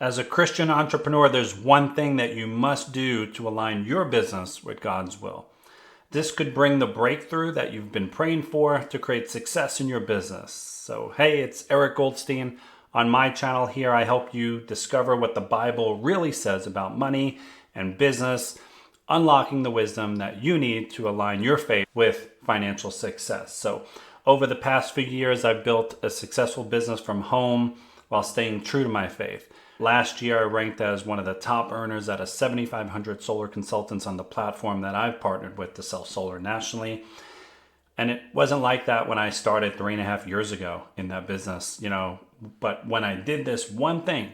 As a Christian entrepreneur, there's one thing that you must do to align your business with God's will. This could bring the breakthrough that you've been praying for to create success in your business. So, hey, it's Eric Goldstein. On my channel here, I help you discover what the Bible really says about money and business, unlocking the wisdom that you need to align your faith with financial success. So, over the past few years, I've built a successful business from home while staying true to my faith. Last year, I ranked as one of the top earners out of 7,500 solar consultants on the platform that I've partnered with to sell solar nationally. And it wasn't like that when I started 3.5 years ago in that business, but when I did this one thing,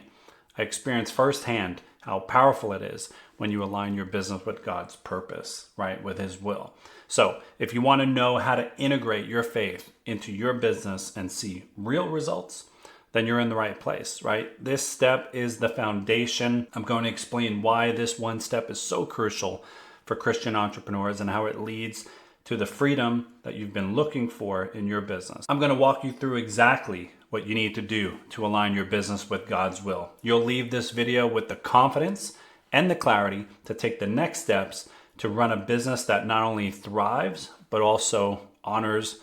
I experienced firsthand how powerful it is when you align your business with God's purpose, right? With His will. So if you want to know how to integrate your faith into your business and see real results, then you're in the right place, right? This step is the foundation. I'm going to explain why this one step is so crucial for Christian entrepreneurs and how it leads to the freedom that you've been looking for in your business. I'm going to walk you through exactly what you need to do to align your business with God's will. You'll leave this video with the confidence and the clarity to take the next steps to run a business that not only thrives, but also honors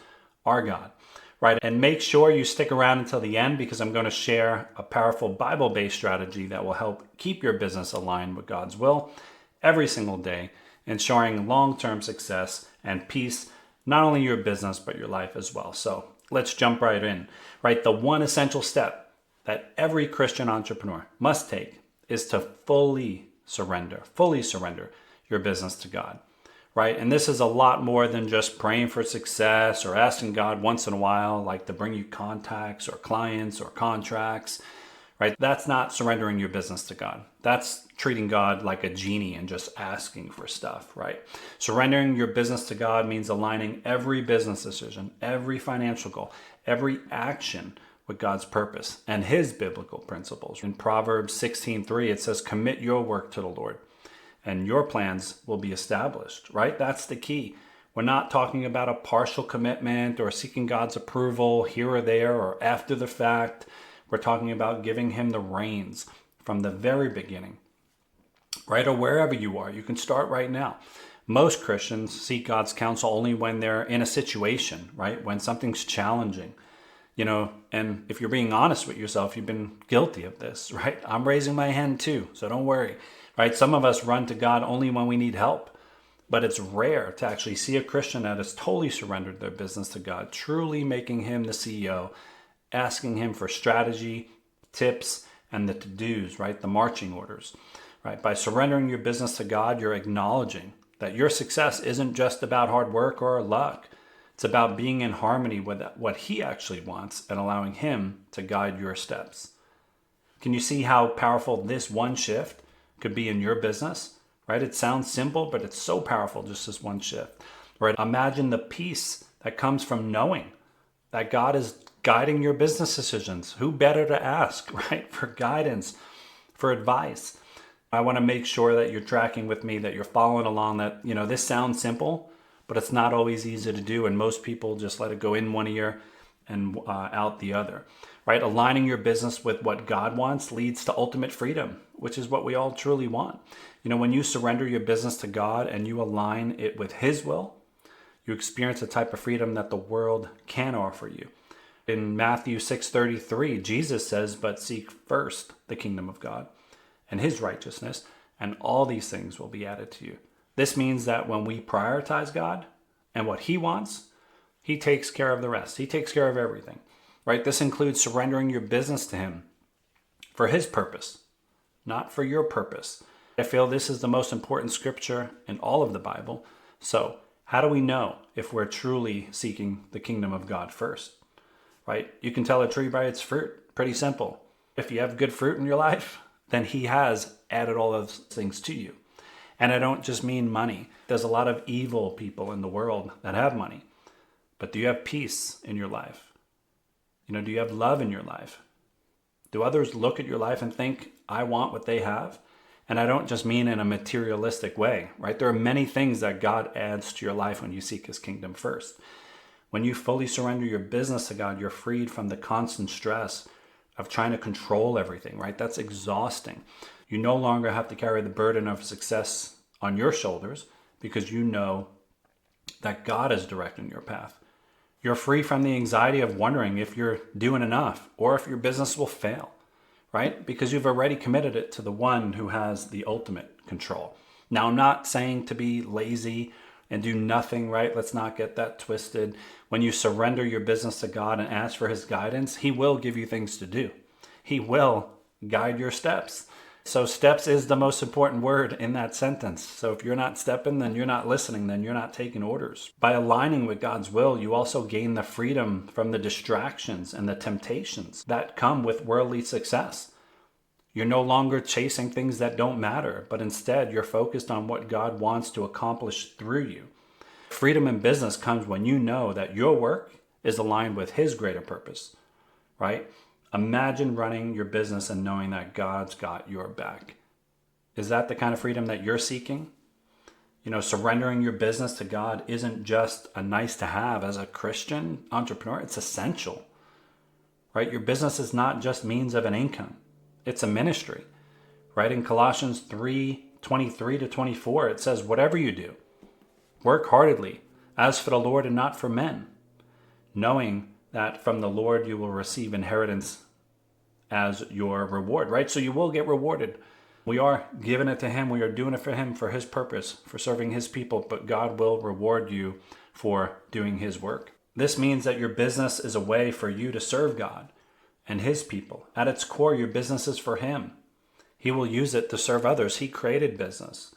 our God. Right, and make sure you stick around until the end because I'm going to share a powerful Bible-based strategy that will help keep your business aligned with God's will every single day, ensuring long-term success and peace, not only your business, but your life as well. So let's jump right in. Right, the one essential step that every Christian entrepreneur must take is to fully surrender your business to God. Right? And this is a lot more than just praying for success or asking God once in a while, like to bring you contacts or clients or contracts, right? That's not surrendering your business to God. That's treating God like a genie and just asking for stuff, right? Surrendering your business to God means aligning every business decision, every financial goal, every action with God's purpose and His biblical principles. In Proverbs 16:3, it says, "Commit your work to the Lord, and your plans will be established," right? That's the key. We're not talking about a partial commitment or seeking God's approval here or there or after the fact. We're talking about giving Him the reins from the very beginning, right? Or wherever you are. You can start right now. Most Christians seek God's counsel only when they're in a situation, right? When something's challenging, and if you're being honest with yourself, you've been guilty of this, right? I'm raising my hand too, so don't worry. Right? Some of us run to God only when we need help, but it's rare to actually see a Christian that has totally surrendered their business to God, truly making Him the CEO, asking Him for strategy, tips, and the to-dos, right? The marching orders, right? By surrendering your business to God, you're acknowledging that your success isn't just about hard work or luck. It's about being in harmony with what He actually wants and allowing Him to guide your steps. Can you see how powerful this one shift could be in your business, right? It sounds simple, but it's so powerful, just this one shift, right? Imagine the peace that comes from knowing that God is guiding your business decisions. Who better to ask, right? For guidance, for advice. I want to make sure that you're tracking with me, that you're following along, that, this sounds simple, but it's not always easy to do. And most people just let it go in one ear and out the other, right? Aligning your business with what God wants leads to ultimate freedom, which is what we all truly want. When you surrender your business to God and you align it with His will, you experience a type of freedom that the world can offer you. In Matthew 6:33, Jesus says, "But seek first the kingdom of God and His righteousness, and all these things will be added to you." This means that when we prioritize God and what He wants, He takes care of the rest. He takes care of everything, right? This includes surrendering your business to Him for His purpose, not for your purpose. I feel this is the most important scripture in all of the Bible. So how do we know if we're truly seeking the kingdom of God first, right? You can tell a tree by its fruit. Pretty simple. If you have good fruit in your life, then He has added all those things to you. And I don't just mean money. There's a lot of evil people in the world that have money. But do you have peace in your life? Do you have love in your life? Do others look at your life and think, I want what they have? And I don't just mean in a materialistic way, right? There are many things that God adds to your life when you seek His kingdom first. When you fully surrender your business to God, you're freed from the constant stress of trying to control everything, right? That's exhausting. You no longer have to carry the burden of success on your shoulders because you know that God is directing your path. You're free from the anxiety of wondering if you're doing enough or if your business will fail, right? Because you've already committed it to the one who has the ultimate control. Now, I'm not saying to be lazy and do nothing, right? Let's not get that twisted. When you surrender your business to God and ask for his guidance, he will give you things to do. He will guide your steps. So steps is the most important word in that sentence. So if you're not stepping, then you're not listening, then you're not taking orders. By aligning with God's will, you also gain the freedom from the distractions and the temptations that come with worldly success. You're no longer chasing things that don't matter, but instead you're focused on what God wants to accomplish through you. Freedom in business comes when you know that your work is aligned with his greater purpose, right? Imagine running your business and knowing that God's got your back. Is that the kind of freedom that you're seeking? Surrendering your business to God isn't just a nice to have as a Christian entrepreneur. It's essential, right? Your business is not just means of an income. It's a ministry, right? In Colossians 3:23-24, it says, whatever you do, work heartedly as for the Lord and not for men, knowing that from the Lord you will receive inheritance as your reward, right? So you will get rewarded. We are giving it to him. We are doing it for him, for his purpose, for serving his people, but God will reward you for doing his work. This means that your business is a way for you to serve God and his people. At its core, your business is for him. He will use it to serve others. He created business,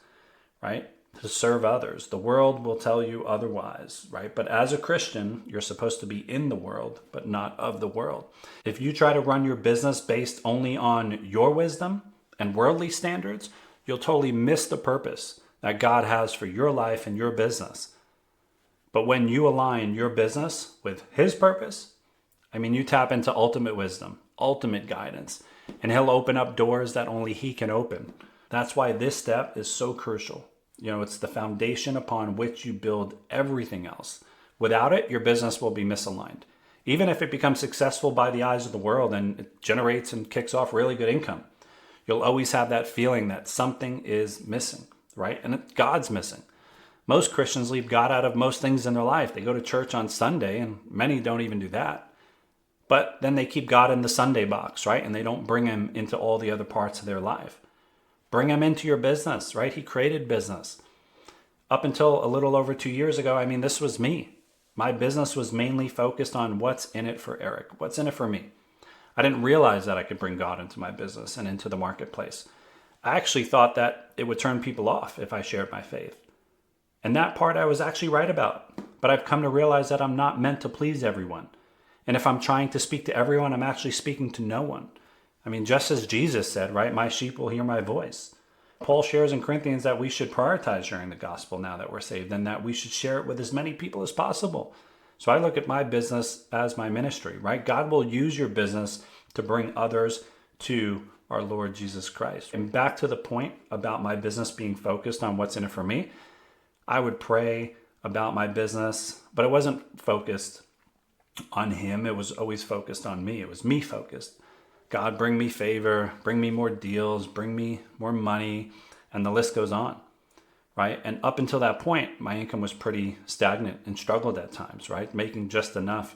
right? To serve others. The world will tell you otherwise, right? But as a Christian, you're supposed to be in the world, but not of the world. If you try to run your business based only on your wisdom and worldly standards, you'll totally miss the purpose that God has for your life and your business. But when you align your business with his purpose, you tap into ultimate wisdom, ultimate guidance, and he'll open up doors that only he can open. That's why this step is so crucial. It's the foundation upon which you build everything else. Without it, your business will be misaligned. Even if it becomes successful by the eyes of the world and it generates and kicks off really good income, you'll always have that feeling that something is missing, right? And God's missing. Most Christians leave God out of most things in their life. They go to church on Sunday, and many don't even do that. But then they keep God in the Sunday box, right? And they don't bring him into all the other parts of their life. Bring him into your business, right? He created business. Up until a little over 2 years ago, this was me. My business was mainly focused on what's in it for Eric, what's in it for me. I didn't realize that I could bring God into my business and into the marketplace. I actually thought that it would turn people off if I shared my faith. And that part I was actually right about. But I've come to realize that I'm not meant to please everyone. And if I'm trying to speak to everyone, I'm actually speaking to no one. Just as Jesus said, right? My sheep will hear my voice. Paul shares in Corinthians that we should prioritize sharing the gospel now that we're saved and that we should share it with as many people as possible. So I look at my business as my ministry, right? God will use your business to bring others to our Lord Jesus Christ. And back to the point about my business being focused on what's in it for me, I would pray about my business, but it wasn't focused on him. It was always focused on me. It was me focused. God, bring me favor, bring me more deals, bring me more money, and the list goes on, right? And up until that point, my income was pretty stagnant and struggled at times, right? Making just enough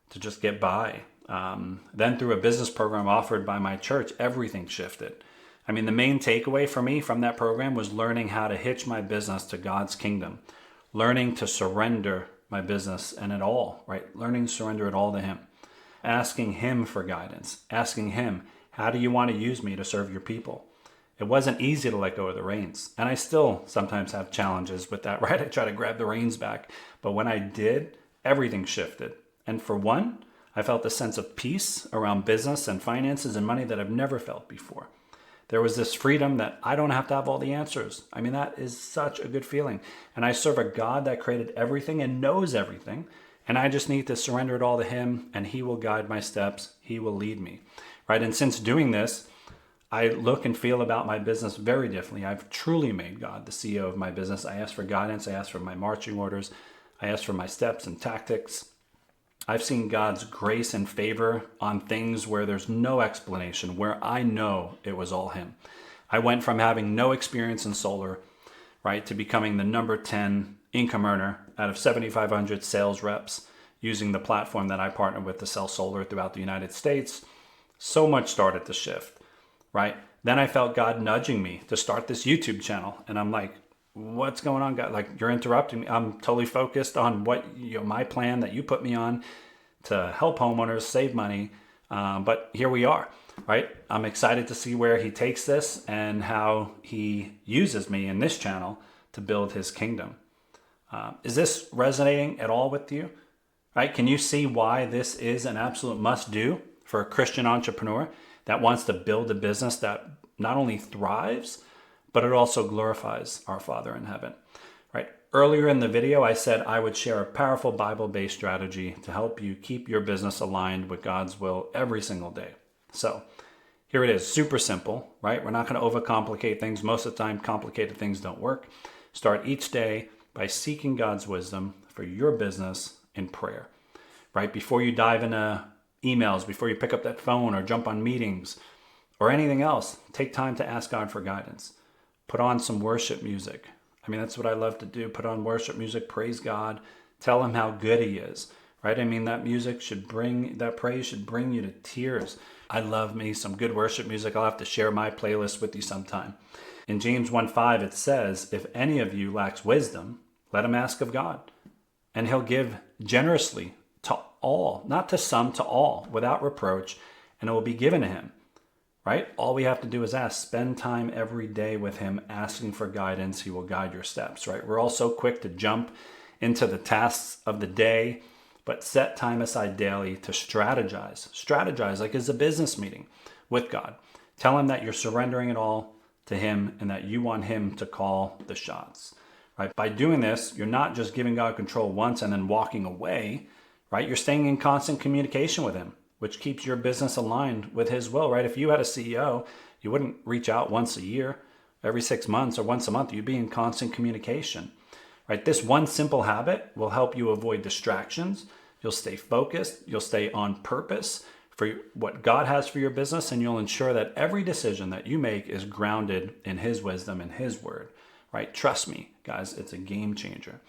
to just get by. Then through a business program offered by my church, everything shifted. The main takeaway for me from that program was learning how to hitch my business to God's kingdom, learning to surrender my business and it all, right? Learning to surrender it all to him. Asking him for guidance, asking him, how do you want to use me to serve your people? It wasn't easy to let go of the reins. And I still sometimes have challenges with that, right? I try to grab the reins back. But when I did, everything shifted. And for one, I felt a sense of peace around business and finances and money that I've never felt before. There was this freedom that I don't have to have all the answers. That is such a good feeling. And I serve a God that created everything and knows everything. And I just need to surrender it all to him, and he will guide my steps. He will lead me, right? And since doing this, I look and feel about my business very differently. I've truly made God the CEO of my business. I ask for guidance. I ask for my marching orders. I ask for my steps and tactics. I've seen God's grace and favor on things where there's no explanation, where I know it was all Him. I went from having no experience in solar, right, to becoming the number 10 income earner out of 7,500 sales reps using the platform that I partnered with to sell solar throughout the United States. So much started to shift, right? Then I felt God nudging me to start this YouTube channel. And I'm like, what's going on, God? Like, you're interrupting me. I'm totally focused on what, my plan that you put me on to help homeowners save money. But here we are, right? I'm excited to see where He takes this and how He uses me in this channel to build His kingdom. Is this resonating at all with you? Right? Can you see why this is an absolute must-do for a Christian entrepreneur that wants to build a business that not only thrives, but it also glorifies our Father in heaven? Right? Earlier in the video, I said I would share a powerful Bible-based strategy to help you keep your business aligned with God's will every single day. So here it is, super simple, right? We're not going to overcomplicate things. Most of the time, complicated things don't work. Start each day by seeking God's wisdom for your business in prayer, right? Before you dive into emails, before you pick up that phone or jump on meetings or anything else, take time to ask God for guidance. Put on some worship music. I mean, that's what I love to do. Put on worship music, praise God, tell Him how good He is, right? I mean, that praise should bring you to tears. I love me some good worship music. I'll have to share my playlist with you sometime. In James 1:5, it says, if any of you lacks wisdom, let him ask of God, and He'll give generously to all, not to some, to all, without reproach, and it will be given to him, right? All we have to do is ask. Spend time every day with Him, asking for guidance. He will guide your steps, right? We're all so quick to jump into the tasks of the day, but set time aside daily to strategize. Strategize like it's a business meeting with God. Tell Him that you're surrendering it all to Him and that you want Him to call the shots, right? By doing this, you're not just giving God control once and then walking away, right? You're staying in constant communication with Him, which keeps your business aligned with His will, right? If you had a CEO, you wouldn't reach out once a year, every 6 months, or once a month. You'd be in constant communication, right? This one simple habit will help you avoid distractions. You'll stay focused. You'll stay on purpose for what God has for your business, and you'll ensure that every decision that you make is grounded in His wisdom and His word, right? Trust me, guys, it's a game changer.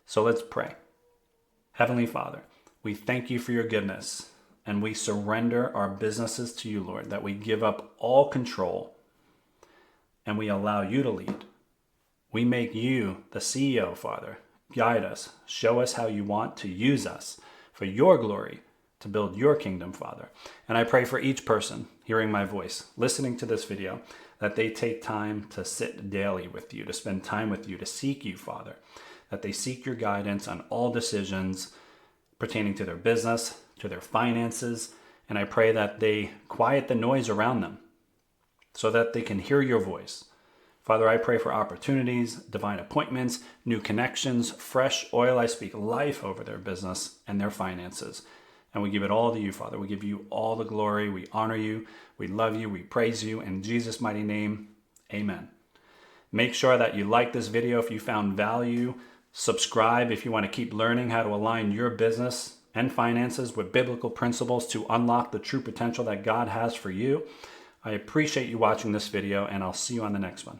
So let's pray. Heavenly Father, we thank You for Your goodness, and we surrender our businesses to You, Lord, that we give up all control and we allow You to lead. We make You the CEO, Father. Guide us. Show us how You want to use us for Your glory to build Your kingdom, Father. And I pray for each person hearing my voice, listening to this video, that they take time to sit daily with You, to spend time with You, to seek You, Father, that they seek Your guidance on all decisions pertaining to their business, to their finances, and I pray that they quiet the noise around them so that they can hear Your voice. Father, I pray for opportunities, divine appointments, new connections, fresh oil. I speak life over their business and their finances. And we give it all to You, Father. We give You all the glory. We honor You. We love You. We praise You. In Jesus' mighty name, amen. Make sure that you like this video if you found value. Subscribe if you want to keep learning how to align your business and finances with biblical principles to unlock the true potential that God has for you. I appreciate you watching this video, and I'll see you on the next one.